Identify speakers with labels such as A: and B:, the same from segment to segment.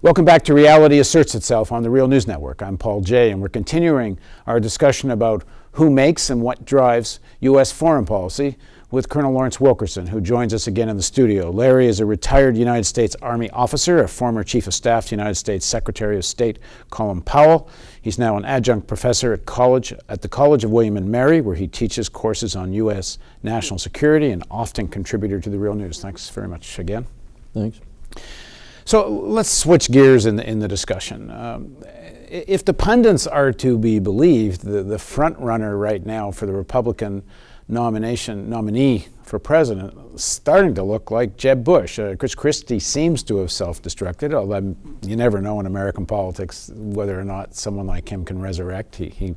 A: Welcome back to Reality Asserts Itself on the Real News Network. I'm Paul Jay, and we're continuing our discussion about who makes and what drives U.S. foreign policy with Colonel Lawrence Wilkerson, who joins us again in the studio. Larry is a retired United States Army officer, a former Chief of Staff to United States Secretary of State Colin Powell. He's now an adjunct professor at the College of William and Mary, where he teaches courses on U.S. national security and often contributor to the Real News. Thanks very much again.
B: Thanks.
A: So let's switch gears in the discussion. If the pundits are to be believed, the front runner right now for the Republican nominee for president is starting to look like Jeb Bush. Chris Christie seems to have self-destructed, although you never know in American politics whether or not someone like him can resurrect. He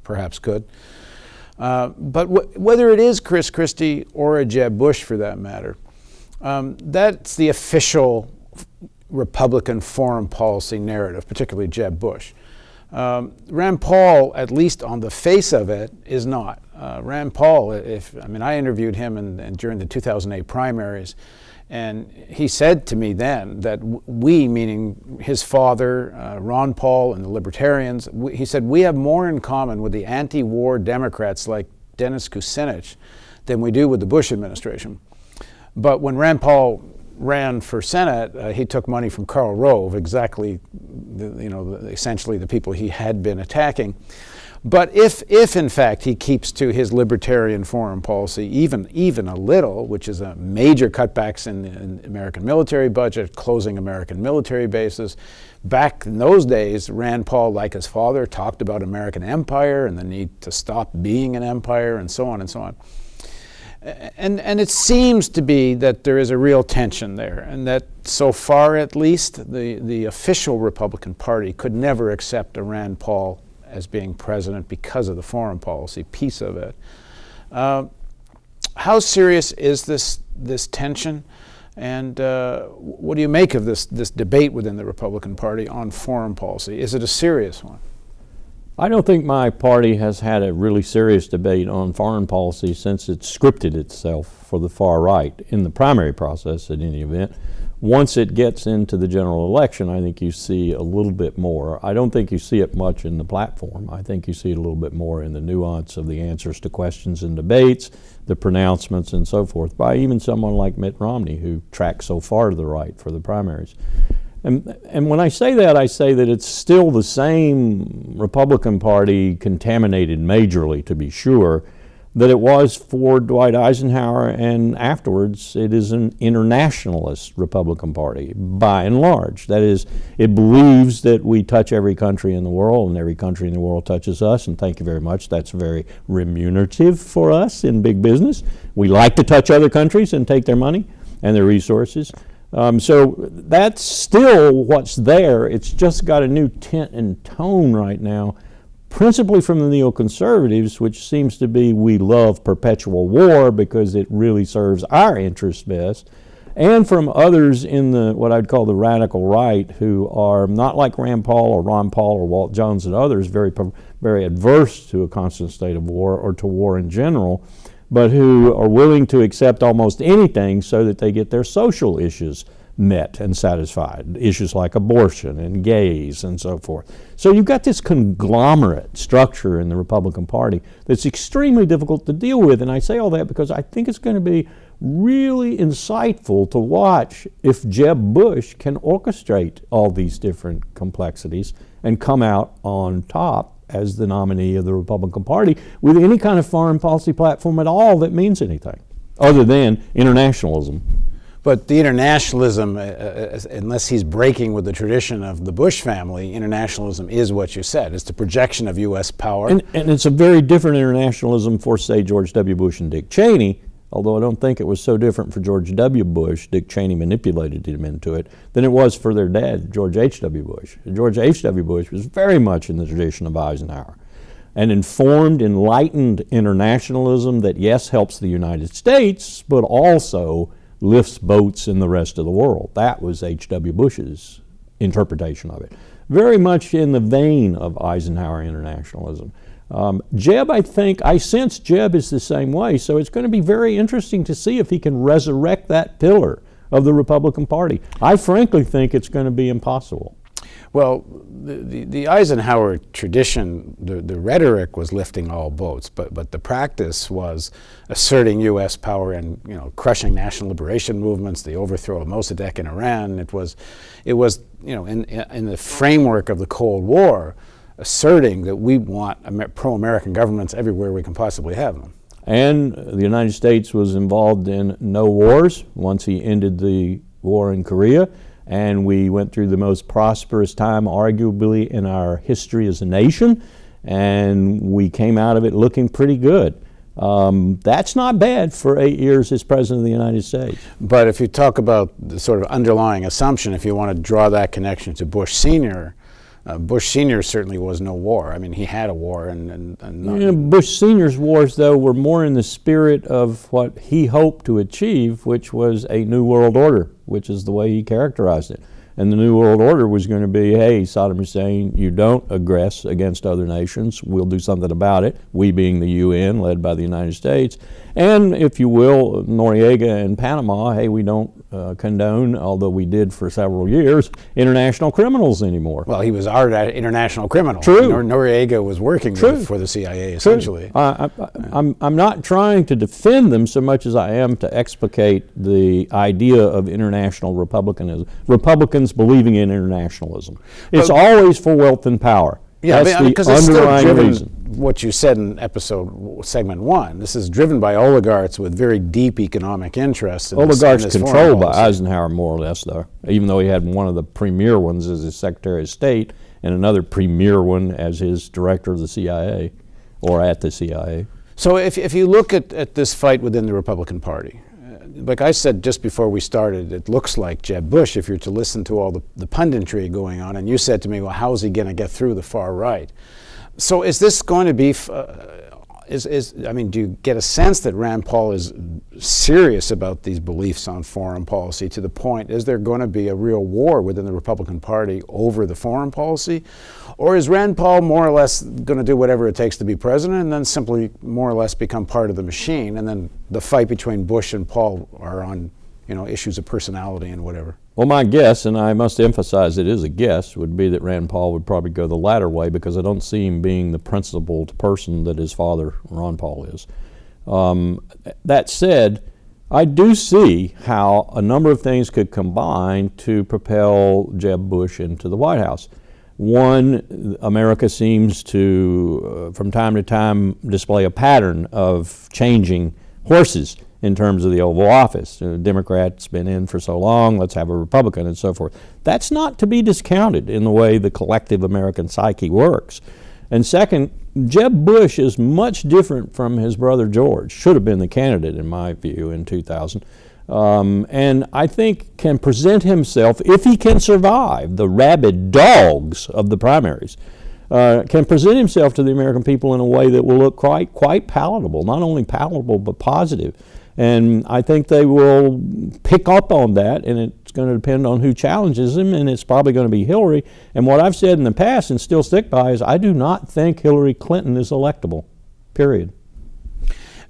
A: perhaps could. But whether it is Chris Christie or a Jeb Bush for that matter, that's the official Republican foreign policy narrative, particularly Jeb Bush. Rand Paul, at least on the face of it, is not. Rand Paul, I interviewed him during the 2008 primaries, and he said to me then that we, meaning his father, Ron Paul, and the Libertarians, he said, we have more in common with the anti-war Democrats like Dennis Kucinich than we do with the Bush administration. But when Rand Paul ran for Senate, he took money from Karl Rove, exactly, essentially the people he had been attacking. But if in fact he keeps to his libertarian foreign policy, even a little, which is a major cutbacks in American military budget, closing American military bases, back in those days, Rand Paul, like his father, talked about American empire and the need to stop being an empire, and so on and so on. And it seems to be that there is a real tension there, and that so far at least the official Republican Party could never accept a Rand Paul as being president because of the foreign policy piece of it. How serious is this tension, and what do you make of this debate within the Republican Party on foreign policy? Is it a serious one?
B: I don't think my party has had a really serious debate on foreign policy since it scripted itself for the far right in the primary process at any event. Once it gets into the general election, I think you see a little bit more. I don't think you see it much in the platform. I think you see it a little bit more in the nuance of the answers to questions and debates, the pronouncements and so forth, by even someone like Mitt Romney, who tracks so far to the right for the primaries. And when I say that it's still the same Republican Party, contaminated majorly to be sure, that it was for Dwight Eisenhower, and afterwards it is an internationalist Republican Party by and large. That is, it believes that we touch every country in the world and every country in the world touches us, and thank you very much, that's very remunerative for us in big business. We like to touch other countries and take their money and their resources. So that's still what's there. It's just got a new tint and tone right now, principally from the neoconservatives, which seems to be we love perpetual war because it really serves our interests best, and from others in the what I'd call the radical right, who are not like Rand Paul or Ron Paul or Walt Jones and others, very adverse to a constant state of war or to war in general, but who are willing to accept almost anything so that they get their social issues met and satisfied, issues like abortion and gays and so forth. So you've got this conglomerate structure in the Republican Party that's extremely difficult to deal with, and I say all that because I think it's going to be really insightful to watch if Jeb Bush can orchestrate all these different complexities and come out on top as the nominee of the Republican Party with any kind of foreign policy platform at all that means anything other than internationalism.
A: But the internationalism, unless he's breaking with the tradition of the Bush family, internationalism is what you said. It's the projection of U.S. power.
B: And it's a very different internationalism for, say, George W. Bush and Dick Cheney, although I don't think it was so different for George W. Bush. Dick Cheney manipulated him into it than it was for their dad, George H.W. Bush. George H.W. Bush was very much in the tradition of Eisenhower. An informed, enlightened internationalism that, yes, helps the United States, but also lifts boats in the rest of the world. That was H.W. Bush's interpretation of it. Very much in the vein of Eisenhower internationalism. Jeb, I sense Jeb is the same way, so it's going to be very interesting to see if he can resurrect that pillar of the Republican Party. I frankly think it's going to be impossible.
A: Well, the Eisenhower tradition, the rhetoric was lifting all boats, but the practice was asserting U.S. power and crushing national liberation movements, the overthrow of Mossadegh in Iran. It was in the framework of the Cold War, asserting that we want pro-American governments everywhere we can possibly have them.
B: And the United States was involved in no wars once he ended the war in Korea. And we went through the most prosperous time, arguably, in our history as a nation, and we came out of it looking pretty good. That's not bad for 8 years as President of the United States.
A: But if you talk about the sort of underlying assumption, if you want to draw that connection to Bush Sr., Bush Sr. certainly was no war. I mean, he had a war, and
B: Bush Sr.'s wars, though, were more in the spirit of what he hoped to achieve, which was a new world order, which is the way he characterized it. And the new world order was going to be, hey, Saddam Hussein, you don't aggress against other nations. We'll do something about it, we being the UN, led by the United States. And, if you will, Noriega and Panama, hey, we don't condone, although we did for several years, international criminals anymore.
A: Well, he was our international criminal.
B: True.
A: Noriega was working for the CIA, essentially.
B: I'm not trying to defend them so much as I am to explicate the idea of international republicanism. Republicans believing in internationalism. It's always for wealth and power.
A: Yeah,
B: that's
A: because
B: the
A: it's still
B: underlying
A: driven,
B: reason.
A: what you said in segment 1. This is driven by oligarchs with very deep economic interests.
B: Oligarchs controlled by Eisenhower, more or less, though, even though he had one of the premier ones as his Secretary of State and another premier one as his director of the CIA, or at the CIA.
A: So if you look at this fight within the Republican Party, like I said just before we started, it looks like Jeb Bush, if you're to listen to all the punditry going on, and you said to me, well, how is he going to get through the far right? So is this going to be, do you get a sense that Rand Paul is serious about these beliefs on foreign policy to the point, is there going to be a real war within the Republican Party over the foreign policy? Or is Rand Paul more or less going to do whatever it takes to be president and then simply more or less become part of the machine, and then the fight between Bush and Paul are on issues of personality and whatever?
B: Well, my guess, and I must emphasize it is a guess, would be that Rand Paul would probably go the latter way, because I don't see him being the principled person that his father, Ron Paul, is. That said, I do see how a number of things could combine to propel Jeb Bush into the White House. One, America seems to, from time to time, display a pattern of changing horses in terms of the Oval Office. Democrats been in for so long, let's have a Republican, and so forth. That's not to be discounted in the way the collective American psyche works. And second, Jeb Bush is much different from his brother George, should have been the candidate in my view in 2000. And I think can present himself, if he can survive the rabid dogs of the primaries, can present himself to the American people in a way that will look quite palatable, not only palatable but positive. And I think they will pick up on that, and it's going to depend on who challenges him, and it's probably going to be Hillary. And what I've said in the past and still stick by is I do not think Hillary Clinton is electable, period.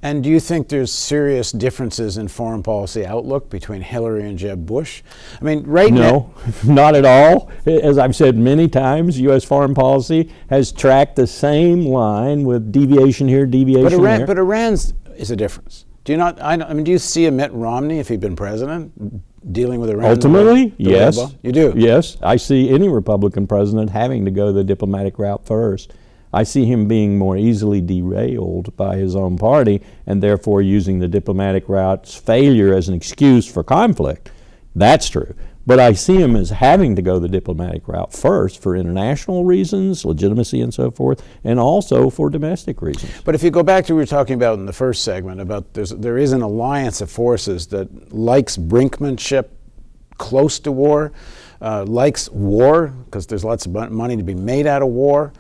A: And do you think there's serious differences in foreign policy outlook between Hillary and Jeb Bush? I mean, right now...
B: No, not at all. As I've said many times, U.S. foreign policy has tracked the same line with deviation here, deviation there.
A: But Iran's is a difference. Do you not? Do you see a Mitt Romney, if he'd been president, dealing with Iran?
B: Ultimately, yes.
A: You do?
B: Yes. I see any Republican president having to go the diplomatic route first. I see him being more easily derailed by his own party, and therefore using the diplomatic route's failure as an excuse for conflict. That's true. But I see him as having to go the diplomatic route first for international reasons, legitimacy and so forth, and also for domestic reasons.
A: But if you go back to what we were talking about in the first segment, about there is an alliance of forces that likes brinkmanship close to war, likes war, because there's lots of money to be made out of war.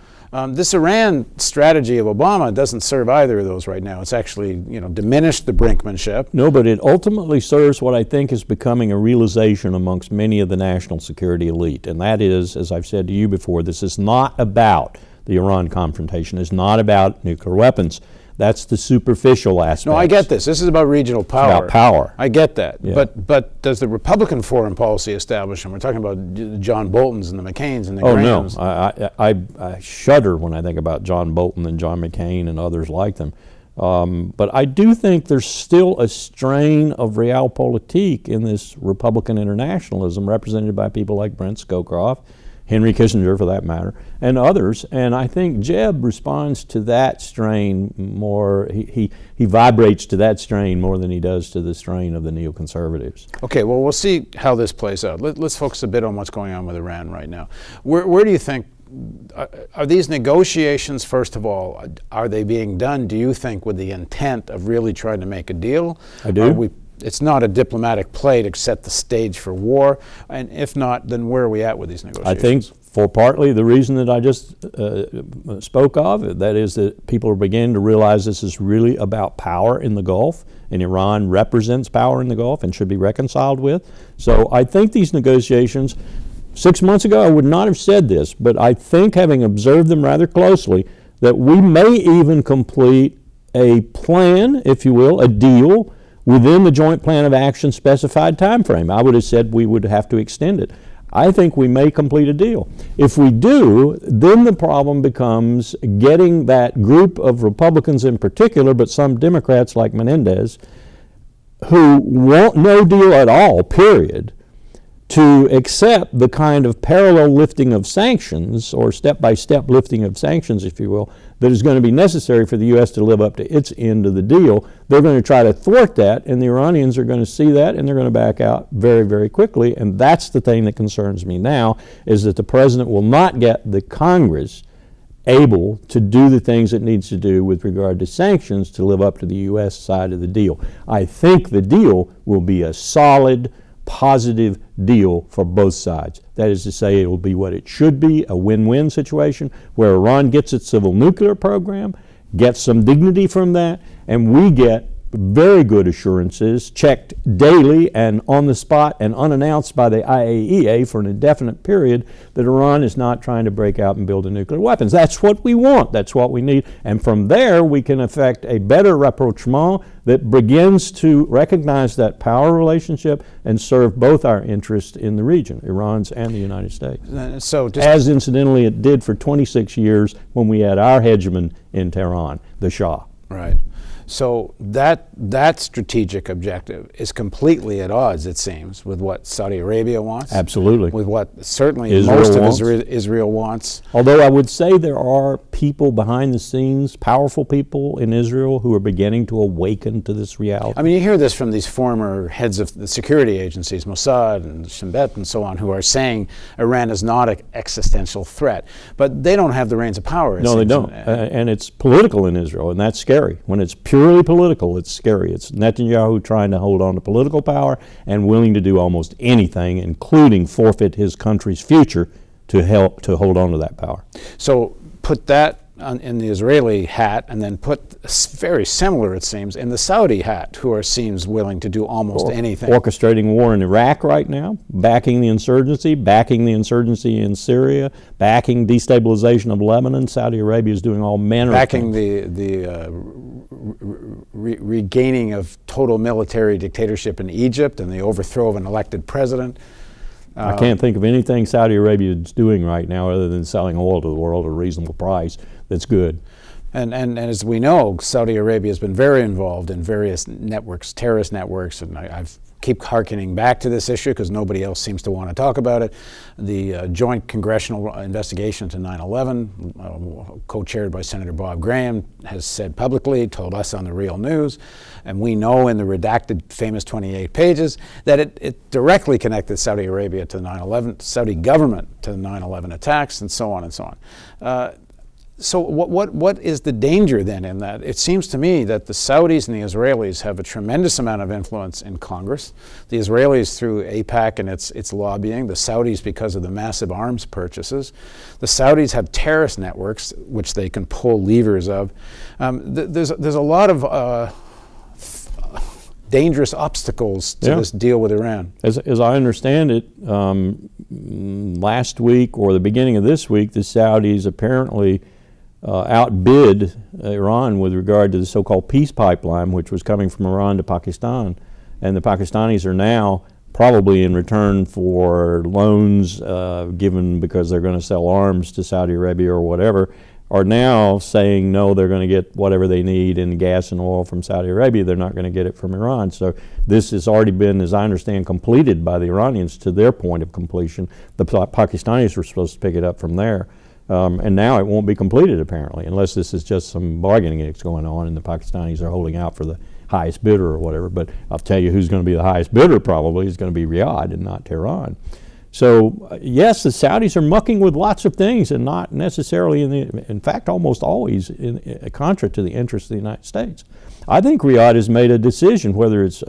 A: This Iran strategy of Obama doesn't serve either of those right now. It's actually, diminished the brinkmanship.
B: No, but it ultimately serves what I think is becoming a realization amongst many of the national security elite. And that is, as I've said to you before, this is not about the Iran confrontation. It's not about nuclear weapons. That's the superficial aspect.
A: No, I get this. This is about regional power.
B: About power.
A: I get that.
B: Yeah.
A: But does the Republican foreign policy establishment, we're talking about John Bolton's and the McCains and the
B: Oh,
A: Grahams.
B: no. I shudder when I think about John Bolton and John McCain and others like them. But I do think there's still a strain of realpolitik in this Republican internationalism represented by people like Brent Scowcroft, Henry Kissinger for that matter, and others. And I think Jeb responds to that strain more, he vibrates to that strain more than he does to the strain of the neoconservatives.
A: Okay, well, we'll see how this plays out. Let's focus a bit on what's going on with Iran right now. Where do you think, are these negotiations, first of all, are they being done, do you think, with the intent of really trying to make a deal?
B: I do.
A: It's not a diplomatic play to set the stage for war, and if not, then where are we at with these negotiations?
B: I think for partly the reason that I just spoke of, that is that people are beginning to realize this is really about power in the Gulf, and Iran represents power in the Gulf and should be reconciled with. So I think these negotiations, 6 months ago I would not have said this, but I think, having observed them rather closely, that we may even complete a plan, if you will, a deal, within the joint plan of action specified time frame. I would have said we would have to extend it. I think we may complete a deal. If we do, then the problem becomes getting that group of Republicans in particular, but some Democrats like Menendez, who want no deal at all, period, to accept the kind of parallel lifting of sanctions, or step-by-step lifting of sanctions, if you will, that is going to be necessary for the U.S. to live up to its end of the deal. They're going to try to thwart that, and the Iranians are going to see that, and they're going to back out very, very quickly. And that's the thing that concerns me now, is that the president will not get the Congress able to do the things it needs to do with regard to sanctions to live up to the U.S. side of the deal. I think the deal will be a solid, positive deal for both sides. That is to say, it will be what it should be, a win-win situation where Iran gets its civil nuclear program, gets some dignity from that, and we get very good assurances, checked daily and on the spot and unannounced by the IAEA for an indefinite period, that Iran is not trying to break out and build nuclear weapons. That's what we want. That's what we need. And from there, we can effect a better rapprochement that begins to recognize that power relationship and serve both our interests in the region, Iran's and the United States.
A: So
B: as incidentally it did for 26 years when we had our hegemon in Tehran, the Shah.
A: Right. So that strategic objective is completely at odds, it seems, with what Saudi Arabia wants.
B: Absolutely.
A: With what certainly
B: Israel
A: most
B: wants.
A: of Israel wants.
B: Although I would say there are people behind the scenes, powerful people in Israel, who are beginning to awaken to this reality.
A: I mean, you hear this from these former heads of the security agencies, Mossad and Shin Bet and so on, who are saying Iran is not an existential threat. But they don't have the reins of power.
B: No, they don't. And it's political in Israel, and that's scary. When it's purely political, it's scary. It's Netanyahu trying to hold on to political power and willing to do almost anything, including forfeit his country's future, to help to hold on to that power.
A: So put that in the Israeli hat, and then put very similar, it seems, in the Saudi hat, who seems willing to do almost anything.
B: Orchestrating war in Iraq right now, backing the insurgency in Syria, backing destabilization of Lebanon. Saudi Arabia is doing all manner of things.
A: Backing the regaining of total military dictatorship in Egypt and the overthrow of an elected president.
B: I can't think of anything Saudi Arabia is doing right now other than selling oil to the world at a reasonable price that's good.
A: And as we know, Saudi Arabia has been very involved in various networks, terrorist networks, and I've keep hearkening back to this issue because nobody else seems to want to talk about it. The joint congressional investigation into 9/11, co-chaired by Senator Bob Graham, has said publicly, told us on the Real News, and we know in the redacted famous 28 pages that it directly connected Saudi Arabia to the 9/11, Saudi government to the 9/11 attacks, and so on and so on. So what is the danger then in that? It seems to me that the Saudis and the Israelis have a tremendous amount of influence in Congress. The Israelis through AIPAC and its lobbying, the Saudis because of the massive arms purchases. The Saudis have terrorist networks which they can pull levers of. There's a lot of dangerous obstacles to this deal with Iran.
B: As I understand it, last week or the beginning of this week, the Saudis apparently outbid Iran with regard to the so-called peace pipeline, which was coming from Iran to Pakistan. And the Pakistanis are now, probably in return for loans given because they're going to sell arms to Saudi Arabia or whatever, are now saying no, they're going to get whatever they need in gas and oil from Saudi Arabia. They're not going to get it from Iran. So this has already been, as I understand, completed by the Iranians to their point of completion. The Pakistanis were supposed to pick it up from there. And now it won't be completed, apparently, unless this is just some bargaining that's going on and the Pakistanis are holding out for the highest bidder or whatever. But I'll tell you who's going to be the highest bidder probably is going to be Riyadh and not Tehran. So yes, the Saudis are mucking with lots of things and not necessarily, in fact, almost always contra to the interests of the United States. I think Riyadh has made a decision, whether it's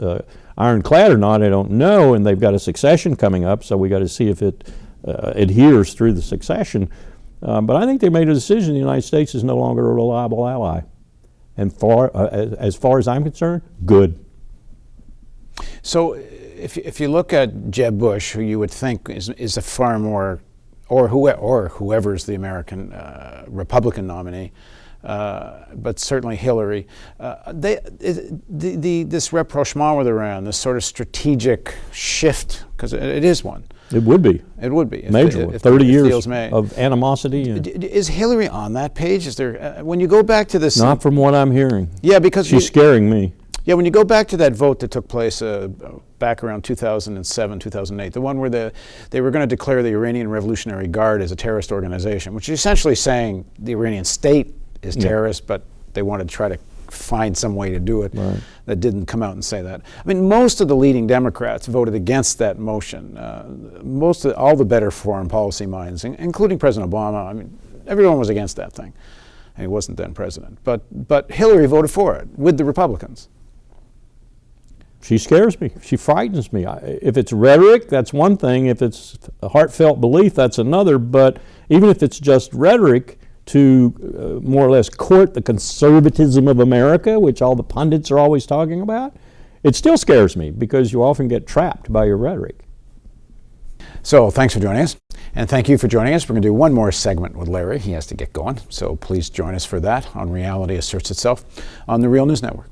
B: ironclad or not, I don't know, and they've got a succession coming up, so we got to see if it adheres through the succession. But I think they made a decision the United States is no longer a reliable ally. And as far as I'm concerned, good.
A: So if you look at Jeb Bush, who you would think is a far more, or whoever's the American Republican nominee, but certainly Hillary, this rapprochement with Iran, this sort of strategic shift, because it is one.
B: It would be.
A: It would be.
B: Major one. 30 years of animosity.
A: Is Hillary on that page? Is there, when you go back to this?
B: Not from what I'm hearing.
A: Yeah, because
B: she's scaring me.
A: Yeah, when you go back to that vote that took place back around 2007, 2008, the one where they were going to declare the Iranian Revolutionary Guard as a terrorist organization, which is essentially saying the Iranian state is terrorist, but they wanted to try to find some way to do it.
B: Right.
A: That didn't come out and say that. I mean, most of the leading Democrats voted against that motion. All the better foreign policy minds, including President Obama, I mean, everyone was against that thing. And he wasn't then president. But Hillary voted for it with the Republicans.
B: She scares me. She frightens me. If it's rhetoric, that's one thing. If it's a heartfelt belief, that's another. But even if it's just rhetoric to more or less court the conservatism of America, which all the pundits are always talking about, it still scares me because you often get trapped by your rhetoric.
A: So thanks for joining us. And thank you for joining us. We're going to do one more segment with Larry. He has to get going. So please join us for that on Reality Asserts Itself on the Real News Network.